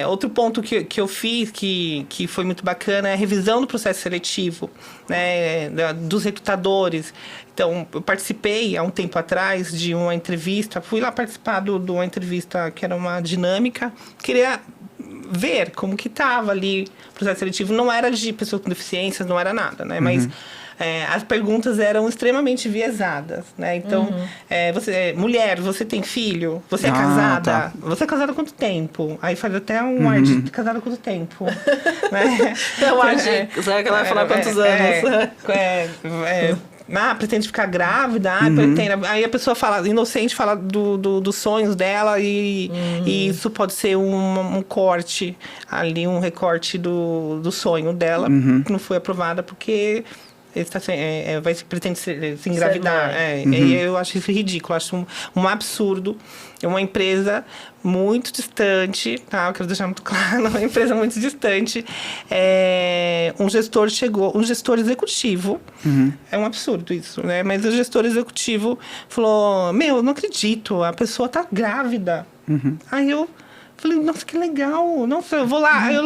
outro ponto que eu fiz, que foi muito bacana, é a revisão do processo seletivo, né? Dos recrutadores. Então, eu participei, há um tempo atrás, de uma entrevista, fui lá participar de uma entrevista que era uma dinâmica, queria ver como que estava ali o processo seletivo. Não era de pessoas com deficiências, não era nada, né? Mas as perguntas eram extremamente viesadas, né? Então, mulher, você tem filho? Você é casada? Tá. Você é casada há quanto tempo? Aí faz até um ar de casada há quanto tempo? Né? É um ar de... Será que ela vai falar quantos anos? Pretende ficar grávida, pretende. Aí a pessoa fala, inocente, fala dos sonhos dela e isso pode ser um corte ali, um recorte do sonho dela, que não foi aprovada porque pretende se engravidar. E eu acho isso ridículo, acho um absurdo. É uma empresa muito distante, tá? Eu quero deixar muito claro, uma empresa muito distante. Um gestor executivo, é um absurdo isso, né? Mas o gestor executivo falou, eu não acredito, a pessoa tá grávida. Aí eu falei, nossa, que legal. Nossa, eu vou lá. Eu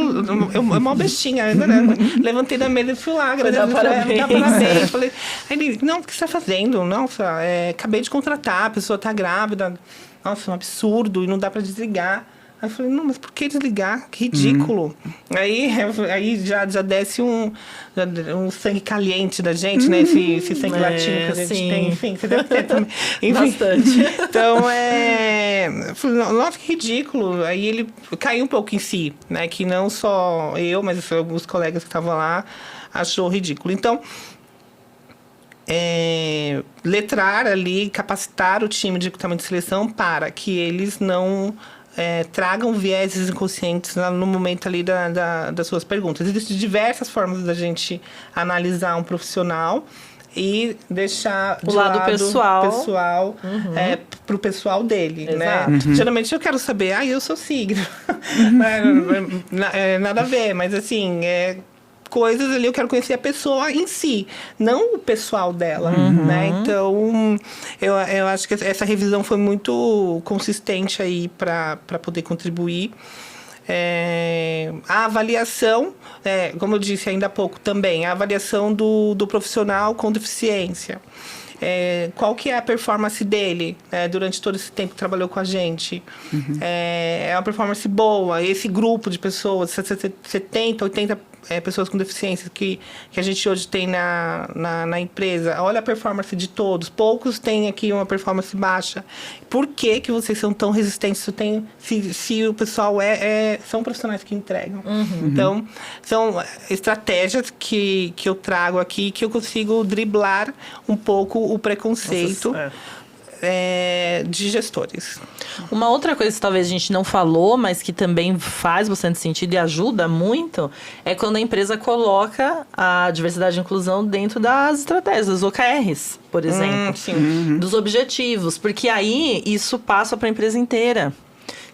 uma bestinha. Levantei da mesa e fui lá. Parabéns. Falei, aí ele, não, o que você está fazendo? Nossa, acabei de contratar, a pessoa está grávida. Nossa, um absurdo. E não dá para desligar. Aí eu falei, não, mas por que desligar? Que ridículo. Aí já desce um sangue caliente da gente, né? Esse sangue latino que a gente tem. Enfim, você deve ter também. Enfim. Bastante. Então, eu falei, nossa, que ridículo. Aí ele caiu um pouco em si, né? Que não só eu, mas alguns colegas que estavam lá achou ridículo. Então, letrar ali, capacitar o time de recrutamento de seleção para que eles não tragam vieses inconscientes no momento ali das suas perguntas. Existem diversas formas da gente analisar um profissional e deixar o lado pessoal pro pessoal dele, exato. né? Geralmente eu quero saber, eu sou signo. Nada a ver, mas assim, coisas ali, eu quero conhecer a pessoa em si, não o pessoal dela, né? Então, eu acho que essa revisão foi muito consistente aí para poder contribuir. A avaliação, como eu disse ainda há pouco também, a avaliação do profissional com deficiência. Qual que é a performance dele durante todo esse tempo que trabalhou com a gente? É uma performance boa? Esse grupo de pessoas, 70, 80 pessoas com deficiência que a gente hoje tem na empresa, olha a performance de todos. Poucos têm aqui uma performance baixa. Por que vocês são tão resistentes se o pessoal são profissionais que entregam? Então, são estratégias que eu trago aqui que eu consigo driblar um pouco o preconceito de gestores. Uma outra coisa que talvez a gente não falou, mas que também faz bastante sentido e ajuda muito, é quando a empresa coloca a diversidade e inclusão dentro das estratégias, dos OKRs, por exemplo. Dos objetivos, porque aí isso passa para a empresa inteira.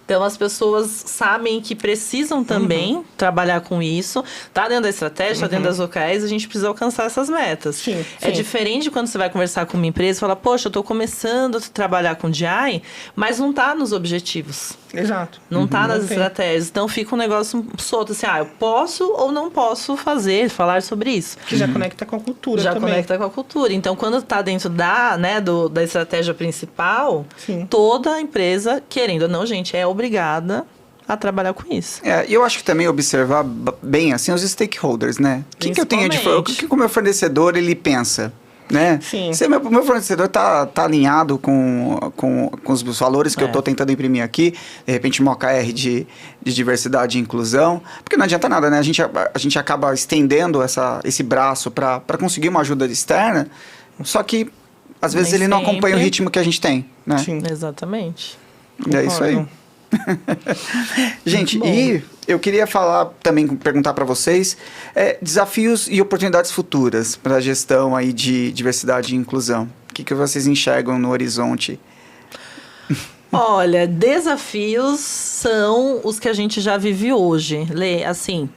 Então, as pessoas sabem que precisam também trabalhar com isso. Tá dentro da estratégia, tá dentro das OKRs, a gente precisa alcançar essas metas. É diferente quando você vai conversar com uma empresa e fala, poxa, eu tô começando a trabalhar com DI, mas não tá nos objetivos. Exato. Não tá nas estratégias. Então, fica um negócio solto, assim, eu posso ou não posso falar sobre isso. Que já conecta com a cultura também. Já conecta com a cultura. Então, quando tá dentro da estratégia principal, toda a empresa, querendo ou não, gente, é obrigada a trabalhar com isso. E eu acho que também observar bem, assim, os stakeholders, né? O que eu tenho o que o meu fornecedor, ele pensa? Né? Se o meu fornecedor tá alinhado com os valores que eu estou tentando imprimir aqui, de repente uma OKR de diversidade e inclusão, porque não adianta nada, né? A gente acaba estendendo esse braço para conseguir uma ajuda externa, só que às vezes ele não acompanha o ritmo que a gente tem, né? Sim. Exatamente. É isso aí. Gente, e eu queria perguntar para vocês desafios e oportunidades futuras para a gestão aí de diversidade e inclusão. O que vocês enxergam no horizonte? Olha, desafios são os que a gente já vive hoje. Lê, assim,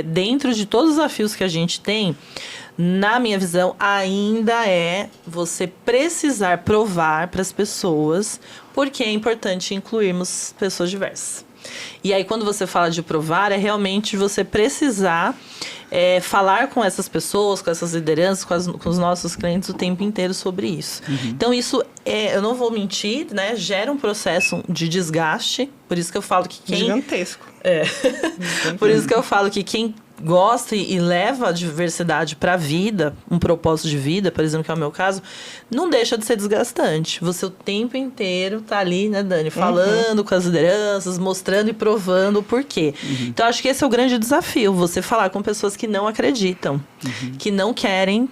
dentro de todos os desafios que a gente tem, na minha visão, ainda é você precisar provar para as pessoas porque é importante incluirmos pessoas diversas. E aí, quando você fala de provar, é realmente você precisar falar com essas pessoas, com essas lideranças, com os nossos clientes o tempo inteiro sobre isso. Então, isso, eu não vou mentir, né? Gera um processo de desgaste. Por isso que eu falo que quem... Gigantesco. Por isso que eu falo que quem gosta e leva a diversidade para a vida, um propósito de vida, por exemplo, que é o meu caso, não deixa de ser desgastante. Você o tempo inteiro tá ali, né, Dani, falando com as lideranças, mostrando e provando o porquê. Então, acho que esse é o grande desafio, você falar com pessoas que não acreditam, que não querem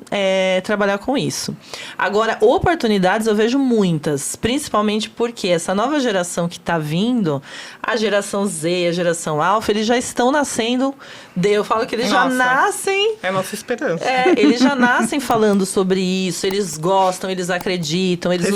trabalhar com isso. Agora, oportunidades eu vejo muitas, principalmente porque essa nova geração que está vindo, a geração Z, a geração Alpha, eles já estão nascendo, eu falo que eles já nascem... É a nossa esperança. Eles já nascem falando sobre isso, eles gostam, eles acreditam, eles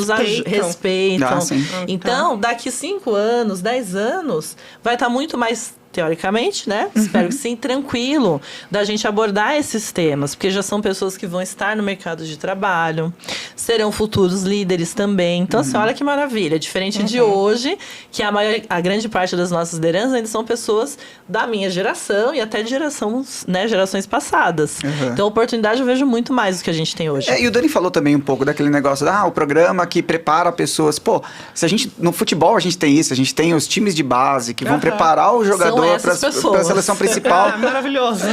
respeitam. Então, daqui 5 anos, 10 anos, vai estar muito mais teoricamente, né? Espero que sim, tranquilo da gente abordar esses temas, porque já são pessoas que vão estar no mercado de trabalho, serão futuros líderes também. Então, assim, olha que maravilha. Diferente de hoje, que a grande parte das nossas lideranças ainda são pessoas da minha geração e até de gerações passadas. Então, oportunidade eu vejo muito mais do que a gente tem hoje. E o Dani falou também um pouco daquele negócio, o programa que prepara pessoas. Pô, se a gente, no futebol a gente tem isso, a gente tem os times de base que vão preparar o jogador para a seleção principal. Maravilhoso.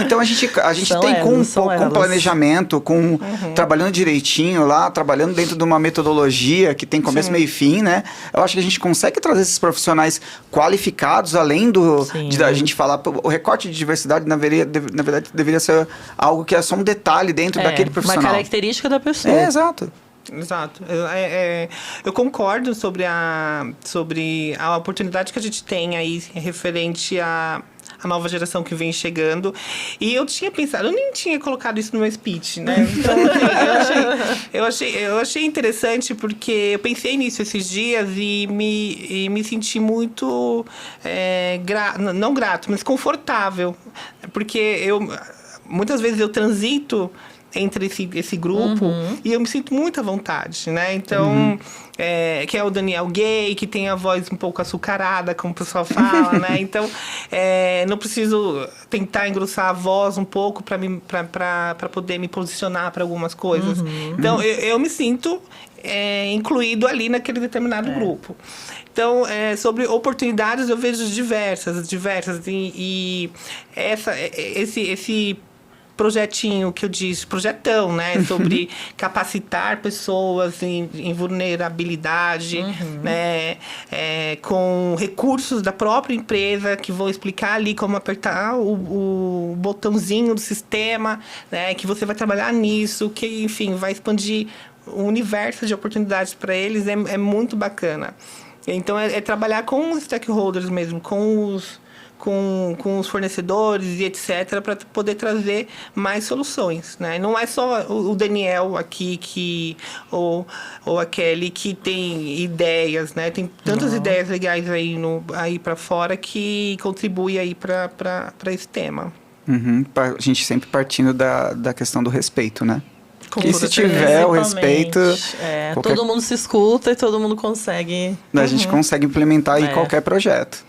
Então a gente tem com planejamento, com trabalhando direitinho lá, trabalhando dentro de uma metodologia que tem começo, meio e fim, né? Eu acho que a gente consegue trazer esses profissionais qualificados, além da gente falar, o recorte de diversidade, na verdade, deveria ser algo que é só um detalhe dentro daquele profissional. Uma característica da pessoa. Exato. Eu concordo sobre a oportunidade que a gente tem aí referente à nova geração que vem chegando. E eu tinha pensado, eu nem tinha colocado isso no meu speech, né? Então, eu achei interessante porque eu pensei nisso esses dias e me senti muito, não grato, mas confortável. Porque muitas vezes eu transito entre esse grupo e eu me sinto muito à vontade, né? Então, que é o Daniel gay, que tem a voz um pouco açucarada, como o pessoal fala, né? Então, não preciso tentar engrossar a voz um pouco para poder me posicionar para algumas coisas. Então, eu me sinto incluído ali naquele determinado grupo. Então, sobre oportunidades, eu vejo diversas. E esse projetinho que eu disse, projetão, né? Sobre capacitar pessoas em vulnerabilidade, né? Com recursos da própria empresa que vão explicar ali como apertar o botãozinho do sistema, né? Que você vai trabalhar nisso, que, enfim, vai expandir o universo de oportunidades para eles, é muito bacana. Então, trabalhar com os stakeholders mesmo, com os fornecedores e etc., para poder trazer mais soluções, né? Não é só o Daniel aqui ou aquele que tem ideias, né? Tem tantas ideias legais aí para fora que contribui aí para esse tema. A gente sempre partindo da questão do respeito, né? E se tiver o respeito... todo mundo se escuta e todo mundo consegue... A gente consegue implementar aí qualquer projeto.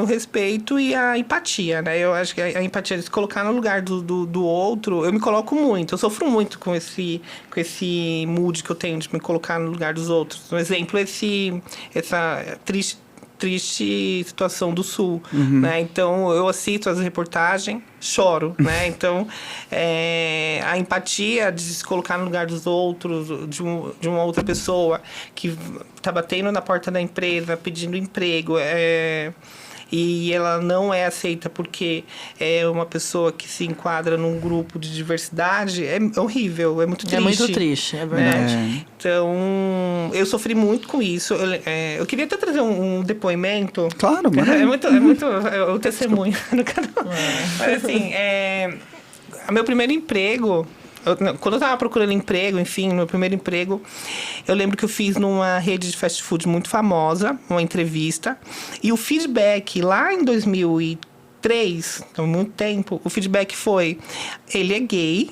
O respeito e a empatia, né? Eu acho que a empatia, se colocar no lugar do outro, eu me coloco muito. Eu sofro muito com esse mood que eu tenho de me colocar no lugar dos outros. Um exemplo, essa triste situação do Sul, né? Então, eu assisto as reportagens, choro, né? Então, a empatia de se colocar no lugar dos outros, de uma outra pessoa que tá batendo na porta da empresa, pedindo emprego, e ela não é aceita porque é uma pessoa que se enquadra num grupo de diversidade, é horrível, é muito triste. É muito triste, é verdade. Então, eu sofri muito com isso. Eu queria até trazer um depoimento. Claro, mano. É muito o testemunho no canal. Mas assim, meu primeiro emprego... Quando eu estava procurando emprego, enfim, meu primeiro emprego, eu lembro que eu fiz numa rede de fast food muito famosa, uma entrevista, e o feedback lá em 2003, há muito tempo, o feedback foi: ele é gay,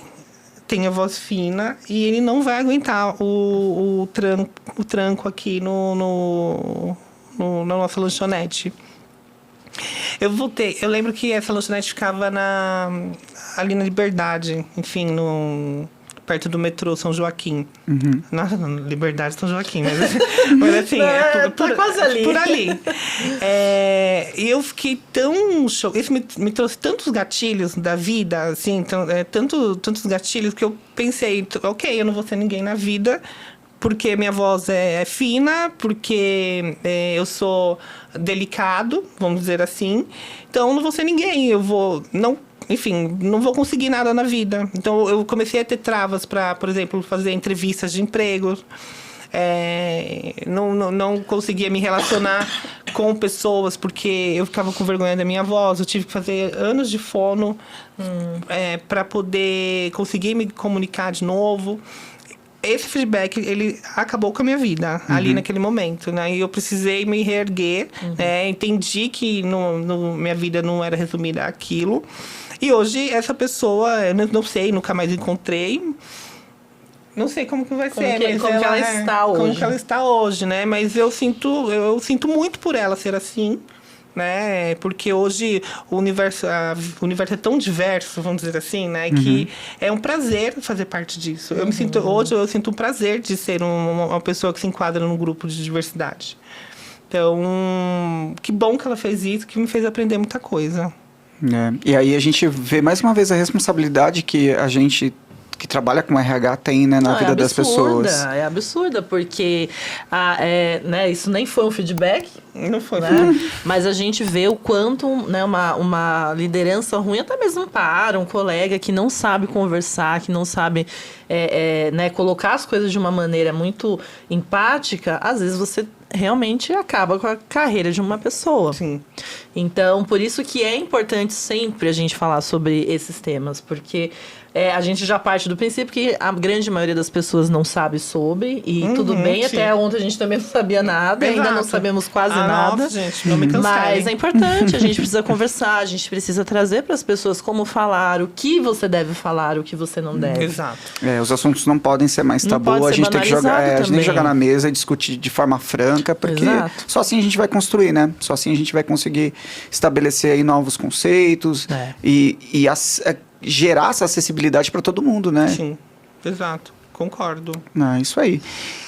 tem a voz fina e ele não vai aguentar o tranco aqui na nossa lanchonete. Eu lembro que essa lanchonete ficava ali na Liberdade, enfim, perto do metrô São Joaquim. Nossa, Liberdade São Joaquim, mas assim, tá quase ali. Por ali. E eu fiquei tão chocada. Isso me trouxe tantos gatilhos da vida, assim, tantos gatilhos que eu pensei, ok, eu não vou ser ninguém na vida, porque minha voz é fina, porque eu sou delicado, vamos dizer assim. Então, eu não vou ser ninguém. Não vou conseguir nada na vida. Então, eu comecei a ter travas para, por exemplo, fazer entrevistas de emprego. Não conseguia me relacionar com pessoas porque eu ficava com vergonha da minha voz. Eu tive que fazer anos de fono para poder conseguir me comunicar de novo. esse feedback, ele acabou com a minha vida, ali naquele momento, né? E eu precisei me reerguer, né? Entendi que minha vida não era resumida àquilo. E hoje, essa pessoa, eu não sei, nunca mais encontrei. Não sei como que vai ser, mas como que ela está hoje. Como que ela está hoje, né? Mas eu sinto muito por ela ser assim, né? Porque hoje o universo é tão diverso, vamos dizer assim, né? Que é um prazer fazer parte disso. Hoje eu sinto um prazer de ser uma pessoa que se enquadra num grupo de diversidade. Então, que bom que ela fez isso, que me fez aprender muita coisa. E aí a gente vê mais uma vez a responsabilidade que a gente que trabalha com RH tem, né, na vida das pessoas. É absurda, porque né, isso nem foi um feedback. Não foi. Né? Mas a gente vê o quanto, né, uma liderança ruim, até mesmo para um colega que não sabe conversar, que não sabe né, colocar as coisas de uma maneira muito empática, às vezes você realmente acaba com a carreira de uma pessoa. Sim. Então, por isso que é importante sempre a gente falar sobre esses temas, porque a gente já parte do princípio que a grande maioria das pessoas não sabe sobre, e tudo bem, sim. até ontem a gente também não sabia nada, ainda não sabemos quase nada. Nossa, gente, não me cansei. Mas é importante, a gente precisa conversar, a gente precisa trazer para as pessoas como falar, o que você deve falar, o que você não deve. Exato. Os assuntos não podem ser mais tabu, pode a ser gente tem que jogar, a gente tem que também. jogar na mesa e discutir de forma franca, porque Exato. só assim a gente vai construir, né? Só assim a gente vai conseguir estabelecer aí novos conceitos e gerar essa acessibilidade para todo mundo, né? Sim, exato. Concordo. Isso aí.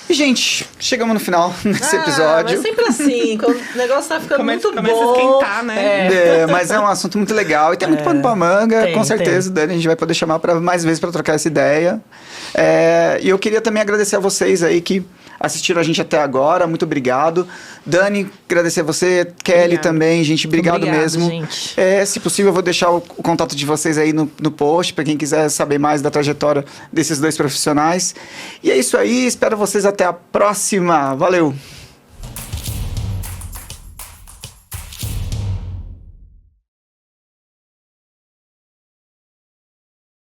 E, gente, chegamos no final desse episódio. Mas sempre assim, quando o negócio tá ficando muito bom. Começa a esquentar, né? Mas é um assunto muito legal e tem muito pano pra manga. Com certeza, Dani, a gente vai poder chamar mais vezes para trocar essa ideia. E eu queria também agradecer a vocês aí que assistiram a gente até agora. Muito obrigado. Dani, agradecer a você. Kelly também, gente. Obrigado mesmo. Gente. Se possível, eu vou deixar o contato de vocês aí no post, para quem quiser saber mais da trajetória desses dois profissionais. E é isso aí. Espero vocês até a próxima. Valeu!